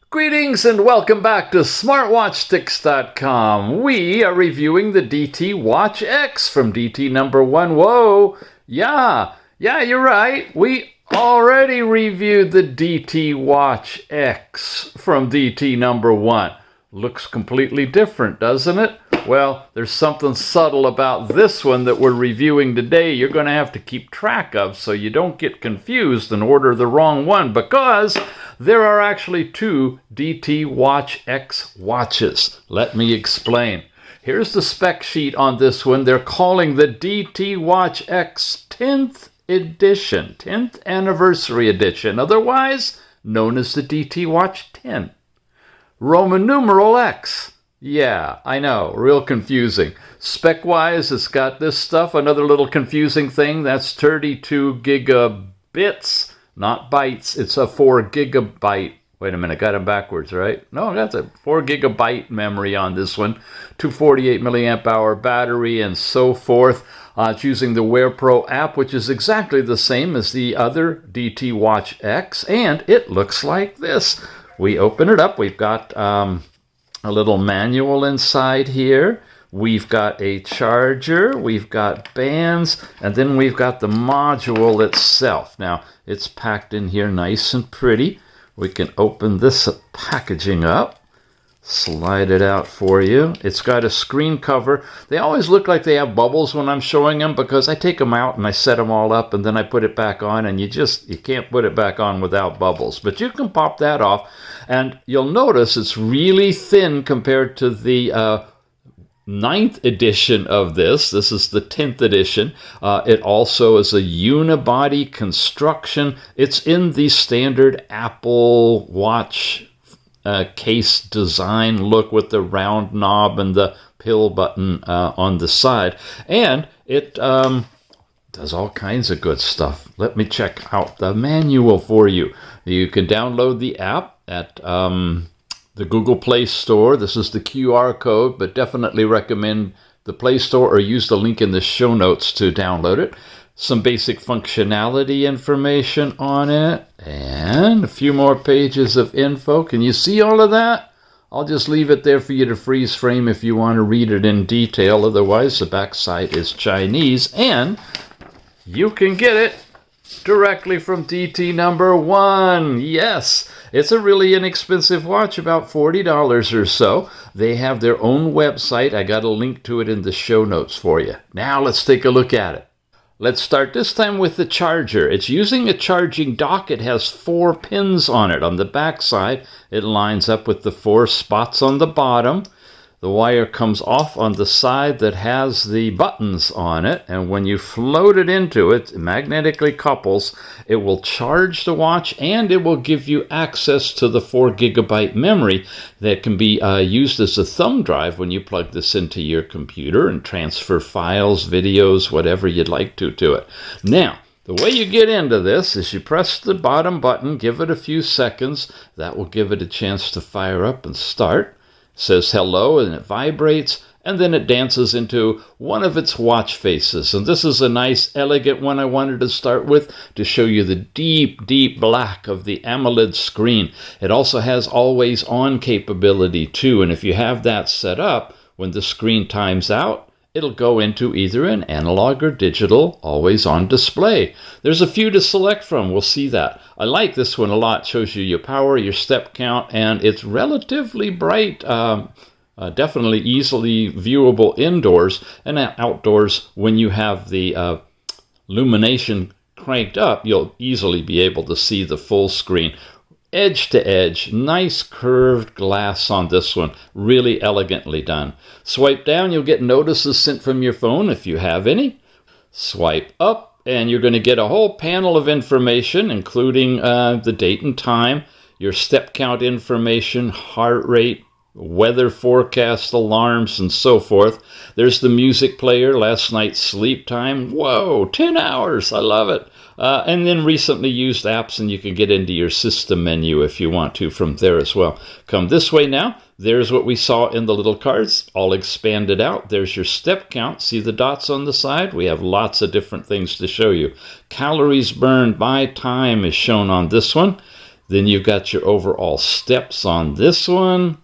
Greetings and welcome back to smartwatchsticks.com. We are reviewing the DT Watch X from DTNo.1. Whoa, yeah, you're right. We already reviewed the DT Watch X from DTNo.1. Looks completely different, doesn't it? Well, there's something subtle about this one that we're reviewing today you're going to have to keep track of so you don't get confused and order the wrong one, because there are actually two DT Watch X watches. Let me explain. Here's the spec sheet on this one. They're calling the DT Watch X 10th edition, 10th anniversary edition, otherwise known as the DT Watch 10. Roman numeral X. Yeah, I know, real confusing. Spec-wise, it's got this stuff, another little confusing thing. That's 32 gigabits, not bytes. It's a 4 gigabyte. Wait a minute, got them backwards, right? No, that's a 4 gigabyte memory on this one. 248 milliamp hour battery and so forth. It's using the Wear Pro app, which is exactly the same as the other DT Watch X, and it looks like this. We open it up. We've got a little manual inside here. We've got a charger. We've got bands. And then we've got the module itself. Now, it's packed in here nice and pretty. We can open this packaging up. Slide it out for you. It's got a screen cover. They always look like they have bubbles when I'm showing them because I take them out and I set them all up and then I put it back on, and you can't put it back on without bubbles. But you can pop that off, and you'll notice it's really thin compared to the 9th edition of this. This is the 10th edition. It also is a unibody construction. It's in the standard Apple Watch case design look with the round knob and the pill button on the side. And it does all kinds of good stuff. Let me check out the manual for you. You can download the app at the Google Play Store. This is the QR code, but definitely recommend the Play Store or use the link in the show notes to download it. Some basic functionality information on it, and a few more pages of info. Can you see all of that? I'll just leave it there for you to freeze frame if you want to read it in detail. Otherwise, the backside is Chinese, and you can get it directly from DTNo.1. Yes, it's a really inexpensive watch, about $40 or so. They have their own website. I got a link to it in the show notes for you. Now let's take a look at it. Let's start this time with the charger. It's using a charging dock. It has 4 pins on it. On the back side, it lines up with the 4 spots on the bottom. The wire comes off on the side that has the buttons on it, and when you float it into it, it magnetically couples. It will charge the watch, and it will give you access to the 4 gigabyte memory that can be used as a thumb drive when you plug this into your computer and transfer files, videos, whatever you'd like to it. Now, the way you get into this is you press the bottom button, give it a few seconds. That will give it a chance to fire up and start. Says hello, and it vibrates, and then it dances into one of its watch faces. And this is a nice, elegant one I wanted to start with to show you the deep, deep black of the AMOLED screen. It also has always on capability too, and if you have that set up, when the screen times out, it'll go into either an analog or digital always on display. There's a few to select from. We'll see that. I like this one a lot. It shows you your power, your step count, and it's relatively bright. Definitely easily viewable indoors and outdoors. When you have the illumination cranked up, you'll easily be able to see the full screen. Edge to edge, nice curved glass on this one, really elegantly done. Swipe down, you'll get notices sent from your phone if you have any. Swipe up, and you're going to get a whole panel of information, including the date and time, your step count information, heart rate, weather forecast, alarms, and so forth. There's the music player, last night's sleep time. Whoa, 10 hours, I love it. And then recently used apps, and you can get into your system menu if you want to from there as well. Come this way now. There's what we saw in the little cards, all expanded out. There's your step count. See the dots on the side? We have lots of different things to show you. Calories burned by time is shown on this one. Then you've got your overall steps on this one.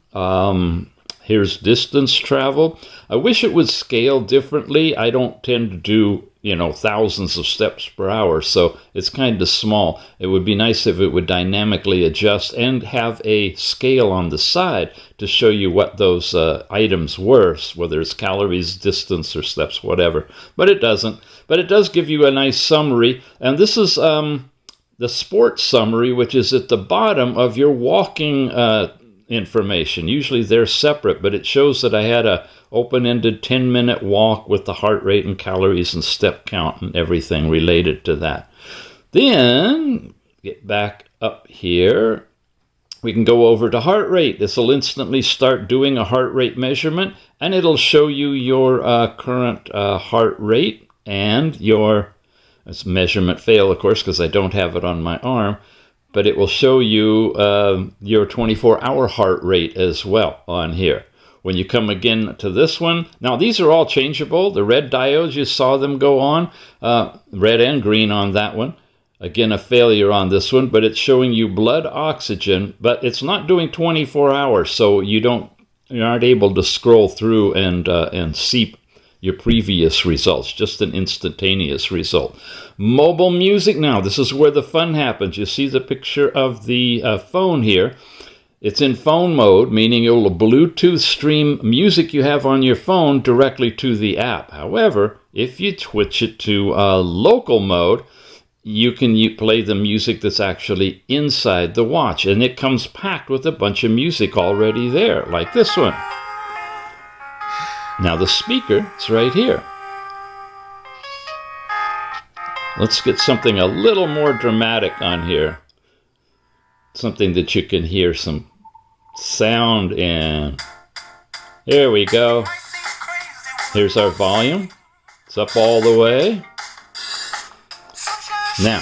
Here's distance travel. I wish it would scale differently. I don't tend to do, thousands of steps per hour, so it's kind of small. It would be nice if it would dynamically adjust and have a scale on the side to show you what those items were, whether it's calories, distance, or steps, whatever. But it doesn't. But it does give you a nice summary. And this is the sports summary, which is at the bottom of your walking information. Usually they're separate, but it shows that I had a open-ended 10-minute walk with the heart rate and calories and step count and everything related to that. Then get back up here. We can go over to heart rate. This will instantly start doing a heart rate measurement, and it'll show you your current heart rate and your measurement fail, of course, because I don't have it on my arm. But it will show you your 24-hour heart rate as well on here. When you come again to this one, now these are all changeable. The red diodes, you saw them go on, red and green on that one. Again, a failure on this one, but it's showing you blood oxygen, but it's not doing 24 hours, so you aren't able to scroll through and see your previous results, just an instantaneous result. Mobile music now, this is where the fun happens. You see the picture of the phone here. It's in phone mode, meaning it'll Bluetooth stream music you have on your phone directly to the app. However, if you switch it to local mode, you can play the music that's actually inside the watch, and it comes packed with a bunch of music already there, like this one. Now the speaker is right here. Let's get something a little more dramatic on here. Something that you can hear some sound in. Here we go. Here's our volume. It's up all the way. Now,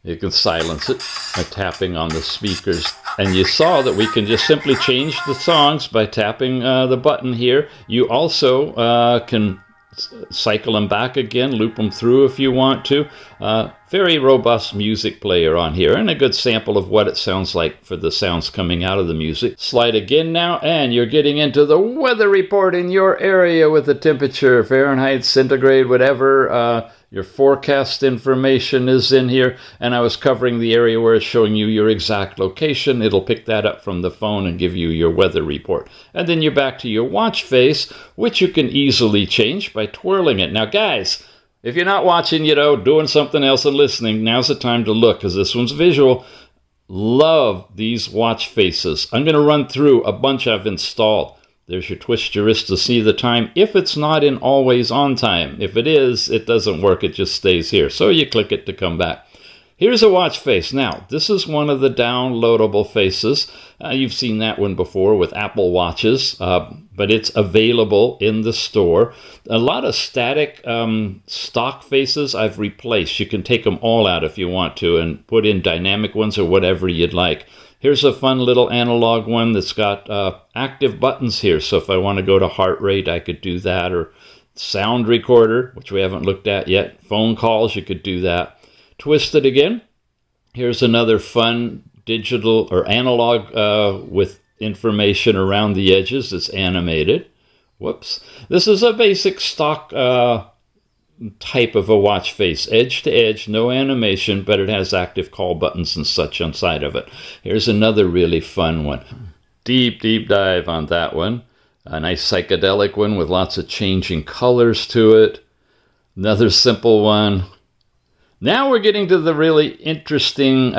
you can silence it by tapping on the speakers. And you saw that we can just simply change the songs by tapping the button here. You also can cycle them back again, loop them through if you want to. Very robust music player on here, and a good sample of what it sounds like for the sounds coming out of the music. Slide again now, and you're getting into the weather report in your area with the temperature, Fahrenheit, centigrade, whatever. Your forecast information is in here, and I was covering the area where it's showing you your exact location. It'll pick that up from the phone and give you your weather report. And then you're back to your watch face, which you can easily change by twirling it. Now, guys, if you're not watching, doing something else and listening, now's the time to look, because this one's visual. Love these watch faces. I'm going to run through a bunch I've installed. There's your twist your wrist to see the time if it's not in always on time. If it is, it doesn't work. It just stays here. So you click it to come back. Here's a watch face. Now, this is one of the downloadable faces. You've seen that one before with Apple Watches, but it's available in the store. A lot of static stock faces I've replaced. You can take them all out if you want to and put in dynamic ones or whatever you'd like. Here's a fun little analog one that's got active buttons here. So if I want to go to heart rate, I could do that. Or sound recorder, which we haven't looked at yet. Phone calls, you could do that. Twist it again. Here's another fun digital or analog with information around the edges. It's animated. Whoops. This is a basic stock type of a watch face, edge to edge, no animation, but it has active call buttons and such inside of it. Here's another really fun one. Deep dive on that one. A nice psychedelic one with lots of changing colors to it. Another simple one. Now we're getting to the really interesting,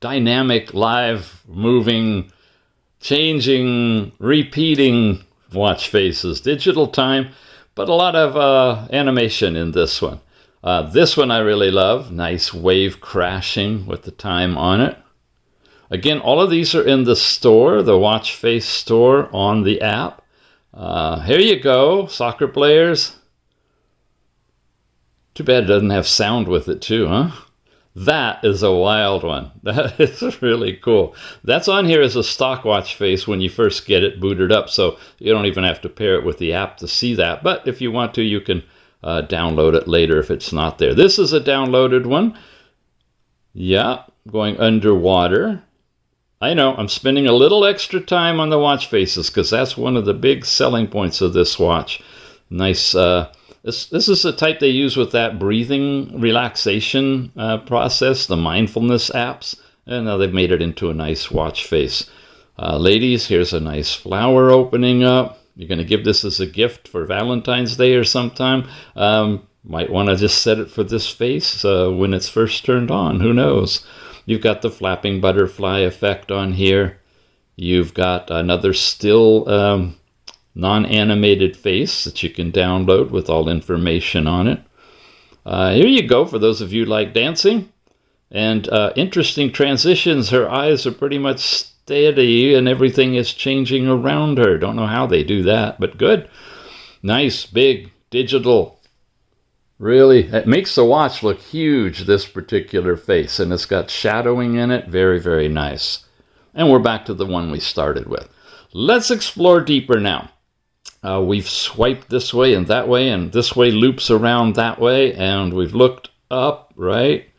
dynamic, live, moving, changing, repeating watch faces. Digital time, but a lot of animation in this one. This one I really love. Nice wave crashing with the time on it. Again, all of these are in the store, the Watch Face store on the app. Here you go, soccer players. Too bad it doesn't have sound with it too, huh? That is a wild one. That is really cool. That's on here as a stock watch face when you first get it booted up, so you don't even have to pair it with the app to see that. But if you want to, you can download it later if it's not there. This is a downloaded one. Yeah, going underwater. I know, I'm spending a little extra time on the watch faces because that's one of the big selling points of this watch. Nice. This is the type they use with that breathing relaxation process, the mindfulness apps. And now they've made it into a nice watch face. Ladies, here's a nice flower opening up. You're going to give this as a gift for Valentine's Day or sometime. Might want to just set it for this face when it's first turned on. Who knows? You've got the flapping butterfly effect on here. You've got another still non-animated face that you can download with all information on it. Here you go for those of you who like dancing. And interesting transitions. Her eyes are pretty much steady and everything is changing around her. Don't know how they do that, but good. Nice, big, digital. Really, it makes the watch look huge, this particular face. And it's got shadowing in it. Very, very nice. And we're back to the one we started with. Let's explore deeper now. We've swiped this way, and this way loops around that way. And we've looked up, right?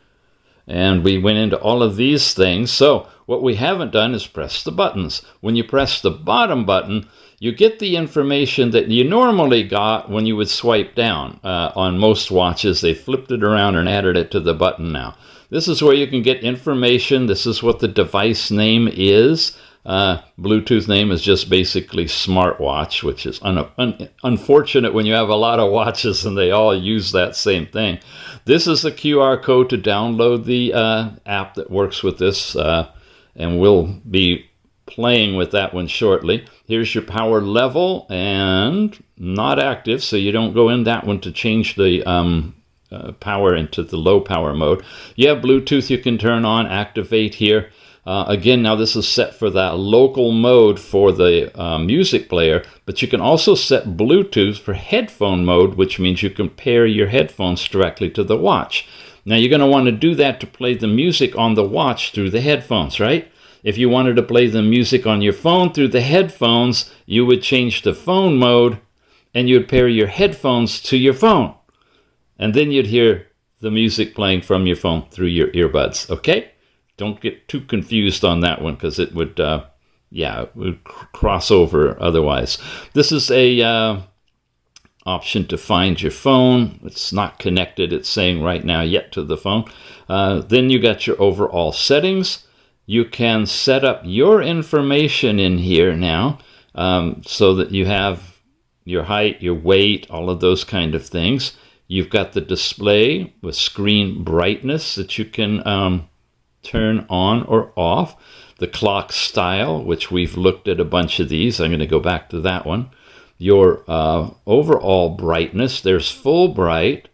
And we went into all of these things. So what we haven't done is press the buttons. When you press the bottom button, you get the information that you normally got when you would swipe down. On most watches, they flipped it around and added it to the button now. This is where you can get information. This is what the device name is. Bluetooth name is just basically smartwatch, which is unfortunate when you have a lot of watches and they all use that same thing. This is the QR code to download the app that works with this, and we'll be playing with that one shortly. Here's your power level, and not active, so you don't go in that one to change the power into the low power mode. You have Bluetooth you can turn on, activate here. Again, now this is set for that local mode for the music player, but you can also set Bluetooth for headphone mode, which means you can pair your headphones directly to the watch. Now you're going to want to do that to play the music on the watch through the headphones, right? If you wanted to play the music on your phone through the headphones, you would change the phone mode and you'd pair your headphones to your phone. And then you'd hear the music playing from your phone through your earbuds, okay? Don't get too confused on that one because it would, it would cross over otherwise. This is a option to find your phone. It's not connected, it's saying right now, yet to the phone. Then you got your overall settings. You can set up your information in here now so that you have your height, your weight, all of those kind of things. You've got the display with screen brightness that you can turn on or off. The clock style, which we've looked at a bunch of these. I'm going to go back to that one. Your overall brightness, there's full bright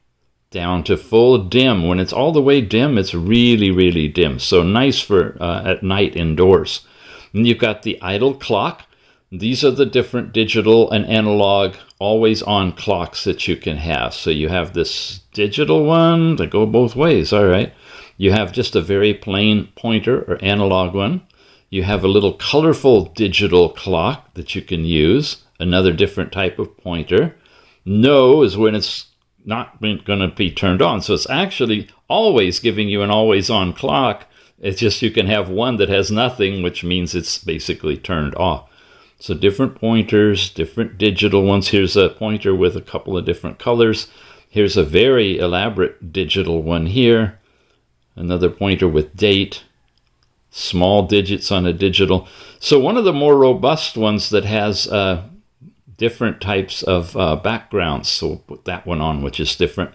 down to full dim. When it's all the way dim, it's really, really dim. So nice for at night indoors. And you've got the idle clock. These are the different digital and analog always on clocks that you can have. So you have this digital one that go both ways. All right. You have just a very plain pointer or analog one. You have a little colorful digital clock that you can use. Another different type of pointer. No is when it's not going to be turned on. So it's actually always giving you an always on clock. It's just you can have one that has nothing, which means it's basically turned off. So different pointers, different digital ones. Here's a pointer with a couple of different colors. Here's a very elaborate digital one here. Another pointer with date. Small digits on a digital. So one of the more robust ones that has different types of backgrounds. So we'll put that one on, which is different.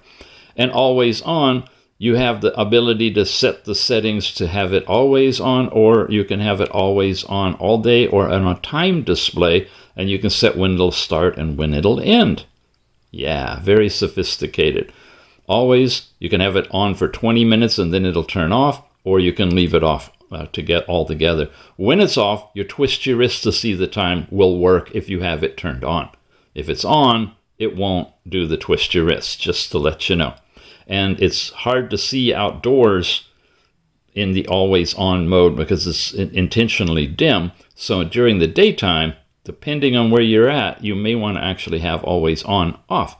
And always on, you have the ability to set the settings to have it always on, or you can have it always on all day or on a time display, and you can set when it'll start and when it'll end. Yeah, very sophisticated. Always, you can have it on for 20 minutes and then it'll turn off, or you can leave it off to get all together. When it's off, your twist your wrist to see the time will work if you have it turned on. If it's on, it won't do the twist your wrist, just to let you know. And it's hard to see outdoors in the always on mode because it's intentionally dim. So during the daytime, depending on where you're at, you may want to actually have always on off.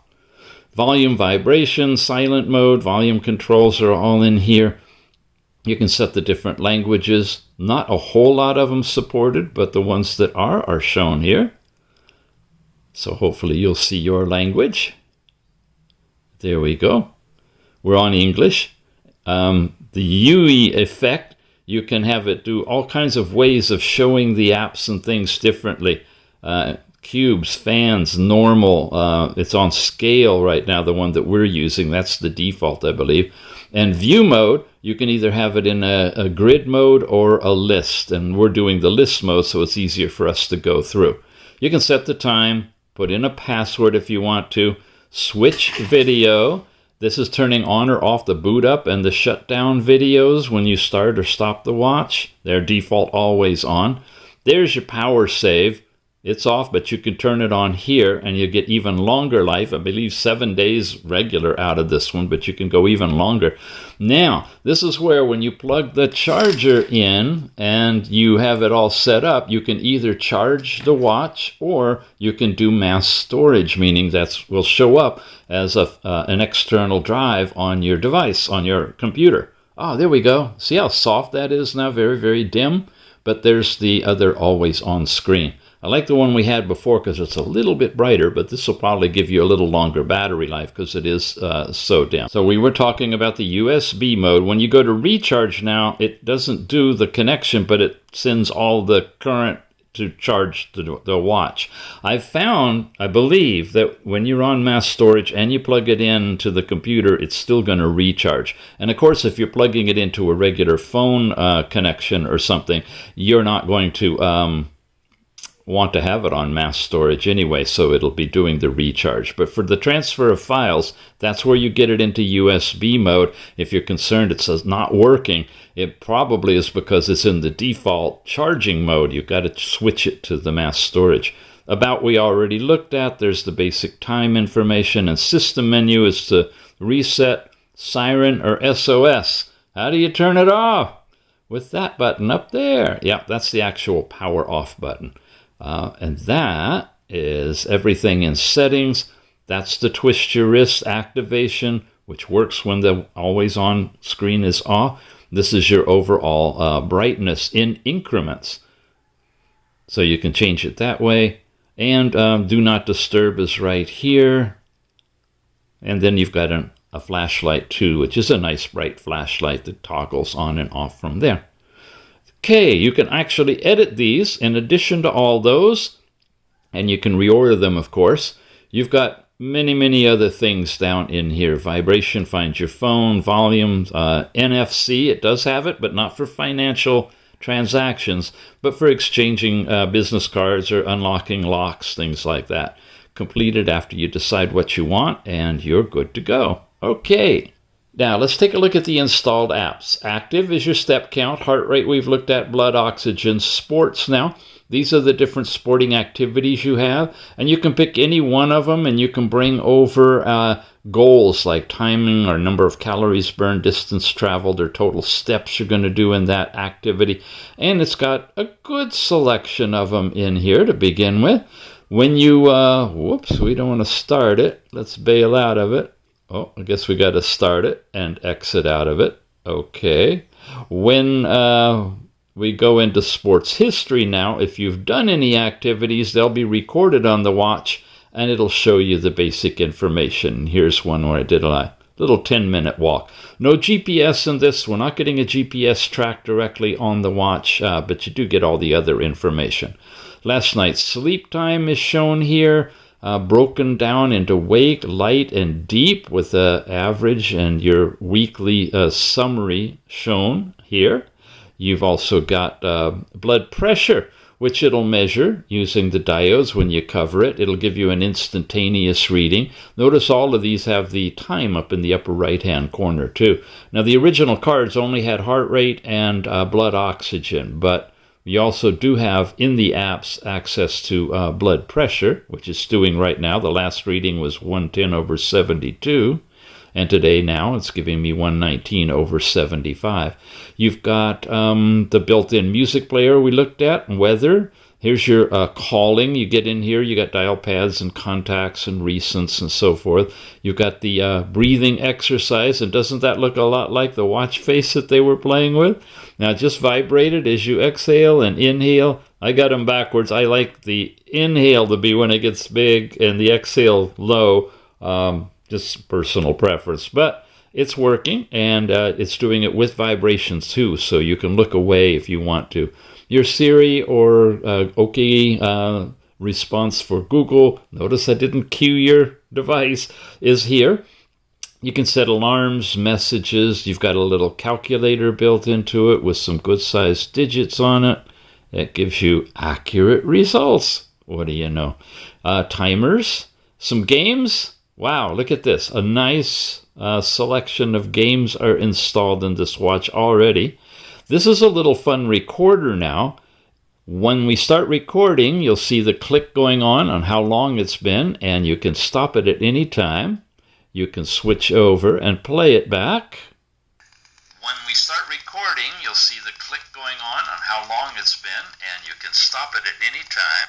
Volume, vibration, silent mode, volume controls are all in here. You can set the different languages. Not a whole lot of them supported, but the ones that are shown here. So hopefully you'll see your language. There we go. We're on English. The UE effect, you can have it do all kinds of ways of showing the apps and things differently. Cubes, fans, normal. It's on scale right now, the one that we're using. That's the default, I believe. And view mode, you can either have it in a grid mode or a list. And we're doing the list mode, so it's easier for us to go through. You can set the time, put in a password if you want to, switch video. This is turning on or off the boot up and the shutdown videos when you start or stop the watch. They're default always on. There's your power save. It's off, but you can turn it on here and you get even longer life. I believe 7 days regular out of this one, but you can go even longer. Now, this is where when you plug the charger in and you have it all set up, you can either charge the watch or you can do mass storage, meaning that will show up as an external drive on your device, on your computer. Oh, there we go. See how soft that is now? Very, very dim. But there's the other always on screen. I like the one we had before because it's a little bit brighter, but this will probably give you a little longer battery life because it is so dim. So we were talking about the USB mode. When you go to recharge now, it doesn't do the connection, but it sends all the current to charge the watch. I've found, I believe, that when you're on mass storage and you plug it into the computer, it's still going to recharge. And of course, if you're plugging it into a regular phone connection or something, you're not going to want to have it on mass storage anyway, so it'll be doing the recharge. But for the transfer of files, that's where you get it into USB mode. If you're concerned it says not working, it probably is because it's in the default charging mode. You've got to switch it to the mass storage. About we already looked at. There's the basic time information, and system menu is to reset, siren, or SOS. How do you turn it off? With that button up there. Yeah, that's the actual power off button. And that is everything in settings. That's the twist your wrist activation, which works when the always on screen is off. This is your overall brightness in increments. So you can change it that way. And do not disturb is right here. And then you've got a flashlight too, which is a nice bright flashlight that toggles on and off from there. Okay, you can actually edit these in addition to all those, and you can reorder them, of course. You've got many, many other things down in here. Vibration, find your phone, volume, NFC, it does have it, but not for financial transactions, but for exchanging business cards or unlocking locks, things like that. Complete it after you decide what you want, and you're good to go. Okay. Now, let's take a look at the installed apps. Active is your step count, heart rate we've looked at, blood oxygen, sports now. These are the different sporting activities you have, and you can pick any one of them, and you can bring over goals like timing or number of calories burned, distance traveled, or total steps you're going to do in that activity. And it's got a good selection of them in here to begin with. When you, whoops, we don't want to start it. Let's bail out of it. Oh, I guess we got to start it and exit out of it. Okay. When we go into sports history now, if you've done any activities, they'll be recorded on the watch, and it'll show you the basic information. Here's one where I did a little 10-minute walk. No GPS in this. We're not getting a GPS track directly on the watch, but you do get all the other information. Last night's sleep time is shown here. Broken down into wake, light, and deep with the average and your weekly summary shown here. You've also got blood pressure, which it'll measure using the diodes when you cover it. It'll give you an instantaneous reading. Notice all of these have the time up in the upper right-hand corner too. Now, the original cards only had heart rate and blood oxygen, but you also do have in the apps access to blood pressure, which it's doing right now. The last reading was 110/72, and today now it's giving me 119/75. You've got the built-in music player we looked at, weather, Here's your calling. You get in here, you got dial pads and contacts and recents and so forth. You've got the breathing exercise, and doesn't that look a lot like the watch face that they were playing with? Now just vibrate it as you exhale and inhale. I got them backwards. I like the inhale to be when it gets big and the exhale low. Just personal preference, but it's working, and it's doing it with vibrations too, so you can look away if you want to. Your Siri or OK response for Google, notice I didn't cue your device, is here. You can set alarms, messages. You've got a little calculator built into it with some good-sized digits on it. That gives you accurate results. What do you know? Timers, some games. Wow, look at this. A nice selection of games are installed in this watch already. This is a little fun recorder now. When we start recording, you'll see the click going on how long it's been, and you can stop it at any time. You can switch over and play it back. When we start recording, you'll see the click going on how long it's been, and you can stop it at any time.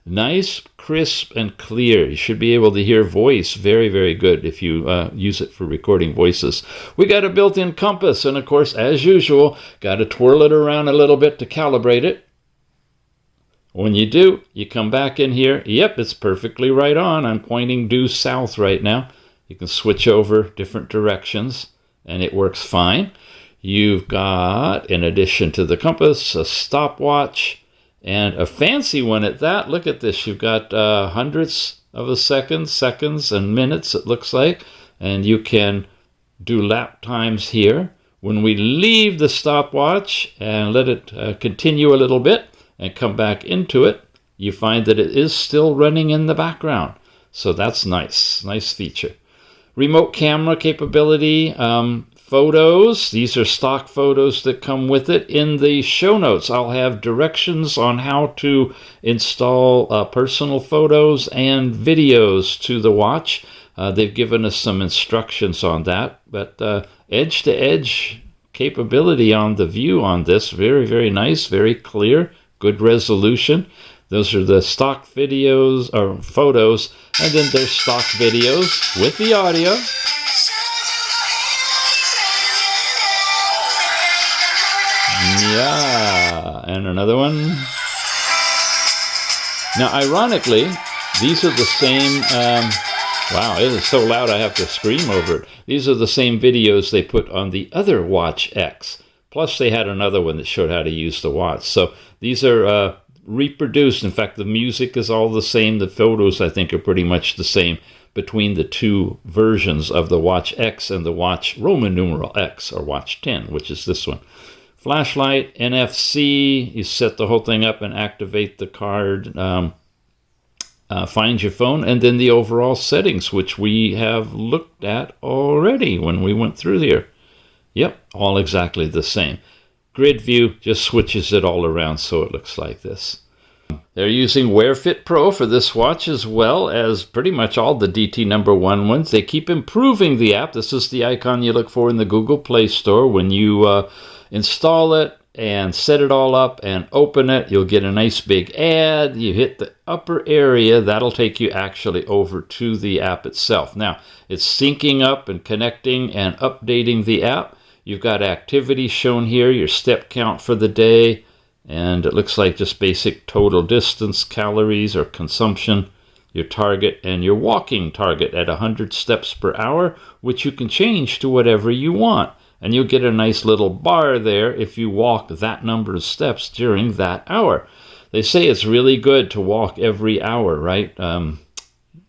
Nice, crisp, and clear. You should be able to hear voice very, very good if you use it for recording voices. We got a built-in compass, and of course, as usual, got to twirl it around a little bit to calibrate it. When you do, you come back in here. Yep, it's perfectly right on. I'm pointing due south right now. You can switch over different directions, and it works fine. You've got, in addition to the compass, a stopwatch, and a fancy one at that. Look at this. You've got hundredths of a second, seconds, and minutes, it looks like. And you can do lap times here. When we leave the stopwatch and let it continue a little bit and come back into it, you find that it is still running in the background. So that's nice. Nice feature. Remote camera capability. Photos, these are stock photos that come with it. In the show notes, I'll have directions on how to install personal photos and videos to the watch. They've given us some instructions on that, but edge-to-edge capability on the view on this, very, very nice, very clear, good resolution. Those are the stock videos or photos, and then there's stock videos with the audio. Yeah, and another one. Now, ironically, these are the same, wow, it is so loud I have to scream over it. These are the same videos they put on the other Watch X. Plus, they had another one that showed how to use the watch. So these are reproduced. In fact, the music is all the same. The photos, I think, are pretty much the same between the two versions of the Watch X and the Watch Roman numeral X, or Watch 10, which is this one. Flashlight, NFC, you set the whole thing up and activate the card, find your phone, and then the overall settings, which we have looked at already when we went through here. Yep, all exactly the same. Grid view just switches it all around so it looks like this. They're using Wear Fit Pro for this watch, as well as pretty much all the DTNo.1 ones. They keep improving the app. This is the icon you look for in the Google Play Store. When you install it and set it all up and open it, you'll get a nice big ad. You hit the upper area, that'll take you actually over to the app itself. Now, it's syncing up and connecting and updating the app. You've got activity shown here, your step count for the day, and it looks like just basic total distance, calories or consumption, your target, and your walking target at 100 steps per hour, which you can change to whatever you want. And you'll get a nice little bar there if you walk that number of steps during that hour. They say it's really good to walk every hour, right?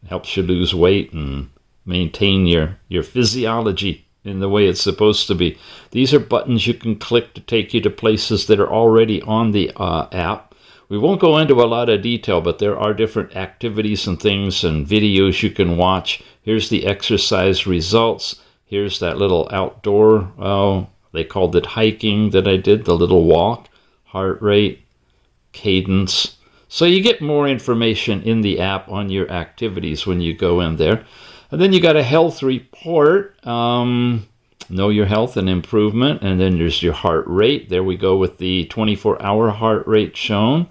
Helps you lose weight and maintain your physiology in the way it's supposed to be. These are buttons you can click to take you to places that are already on the app. We won't go into a lot of detail, but there are different activities and things and videos you can watch. Here's the exercise results. Here's that little outdoor, they called it hiking that I did, the little walk, heart rate, cadence. So you get more information in the app on your activities when you go in there. And then you got a health report, know your health and improvement. And then there's your heart rate. There we go with the 24-hour heart rate shown.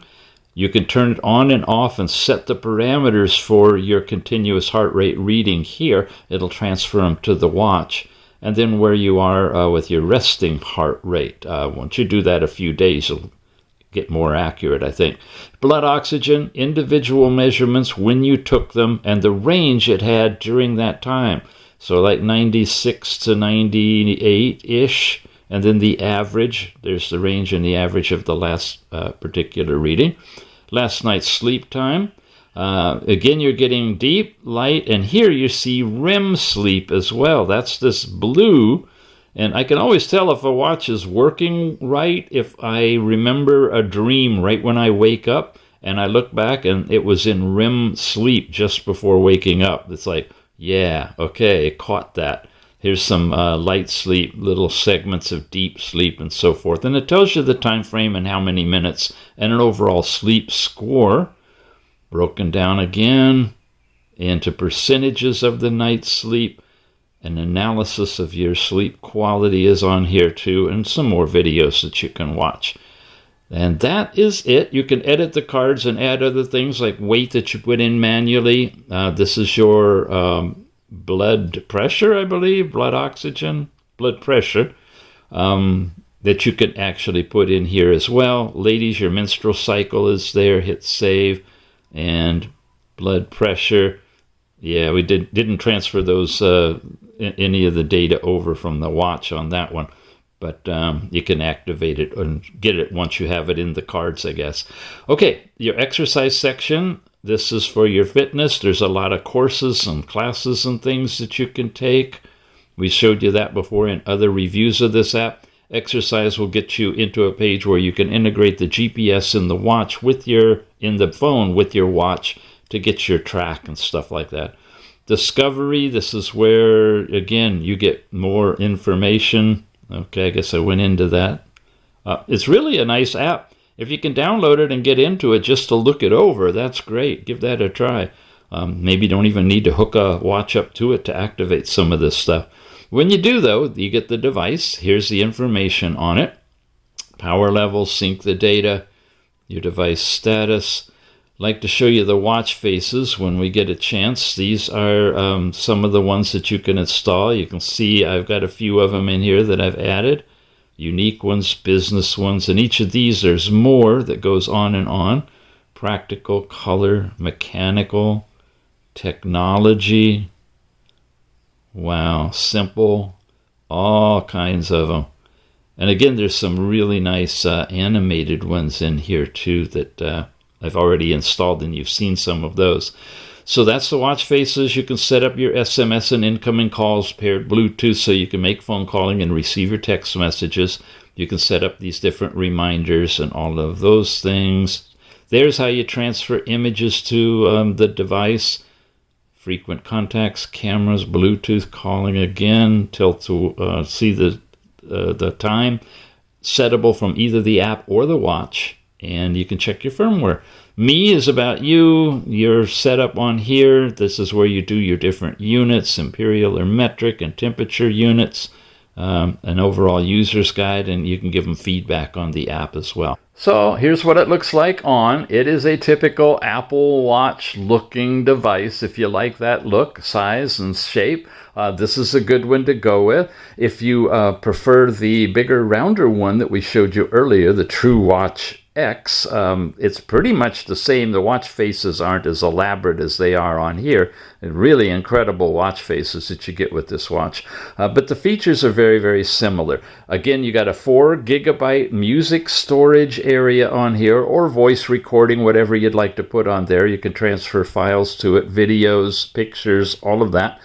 You can turn it on and off and set the parameters for your continuous heart rate reading here. It'll transfer them to the watch. And then where you are with your resting heart rate. Once you do that a few days, it'll get more accurate, I think. Blood oxygen, individual measurements when you took them, and the range it had during that time. So like 96 to 98-ish, and then the average. There's the range and the average of the last particular reading. Last night's sleep time. Again, you're getting deep, light, and here you see REM sleep as well. That's this blue. And I can always tell if a watch is working right if I remember a dream right when I wake up and I look back and it was in REM sleep just before waking up. It's like, yeah, okay, caught that. Here's some light sleep, little segments of deep sleep and so forth. And it tells you the time frame and how many minutes and an overall sleep score. Broken down again into percentages of the night's sleep. An analysis of your sleep quality is on here too, and some more videos that you can watch. And that is it. You can edit the cards and add other things like weight that you put in manually. This is your blood pressure, I believe, blood oxygen, blood pressure, that you can actually put in here as well. Ladies, your menstrual cycle is there. Hit save. And blood pressure. Yeah, we didn't transfer those any of the data over from the watch on that one, but you can activate it and get it once you have it in the cards, I guess. Okay, your exercise section. This is for your fitness. There's a lot of courses and classes and things that you can take. We showed you that before in other reviews of this app. Exercise will get you into a page where you can integrate the GPS in the watch in the phone with your watch to get your track and stuff like that. Discovery, this is where, again, you get more information. Okay, I guess I went into that. It's really a nice app. If you can download it and get into it just to look it over, that's great. Give that a try. Maybe you don't even need to hook a watch up to it to activate some of this stuff. When you do, though, you get the device. Here's the information on it. Power level, sync the data, your device status. Like to show you the watch faces when we get a chance. These are some of the ones that you can install. You can see I've got a few of them in here that I've added. Unique ones, business ones, and each of these there's more that goes on and on. Practical, color, mechanical, technology. Wow, simple, all kinds of them. And again, there's some really nice animated ones in here too that I've already installed, and you've seen some of those. So that's the watch faces. You can set up your SMS and incoming calls paired Bluetooth so you can make phone calling and receive your text messages. You can set up these different reminders and all of those things. There's how you transfer images to the device. Frequent contacts, cameras, Bluetooth calling again, tilt to see the time. Settable from either the app or the watch. And you can check your firmware. Me is about you. Your setup on here. This is where you do your different units, imperial or metric, and temperature units. An overall user's guide, and you can give them feedback on the app as well. So here's what it looks like on. It is a typical Apple Watch looking device. If you like that look, size, and shape, this is a good one to go with. If you prefer the bigger, rounder one that we showed you earlier, the True Watch X, it's pretty much the same. The watch faces aren't as elaborate as they are on here. And really incredible watch faces that you get with this watch. But the features are very, very similar. Again, you got a 4 GB music storage area on here, or voice recording, whatever you'd like to put on there. You can transfer files to it, videos, pictures, all of that.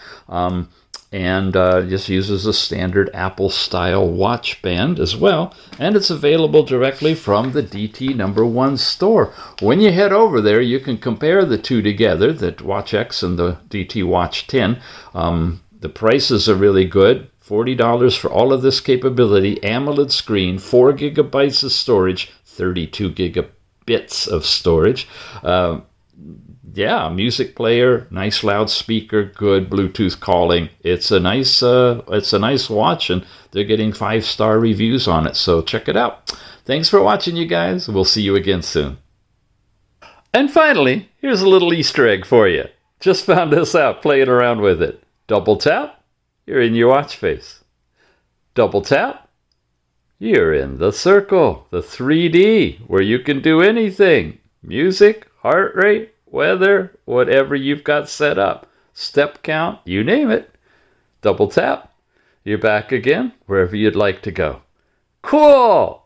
And just uses a standard Apple-style watch band as well. And it's available directly from the DTNo.1 store. When you head over there, you can compare the two together, the Watch X and the DT Watch 10. The prices are really good. $40 for all of this capability. AMOLED screen, 4 GB of storage, 32 gigabits of storage. Yeah, music player, nice loudspeaker, good Bluetooth calling. It's a nice watch, and they're getting 5-star reviews on it. So check it out. Thanks for watching, you guys. We'll see you again soon. And finally, here's a little Easter egg for you. Just found this out playing around with it. Double tap, you're in your watch face. Double tap, you're in the circle, the 3D, where you can do anything. Music, heart rate, weather, whatever you've got set up. Step count, you name it. Double tap, you're back again, wherever you'd like to go. Cool!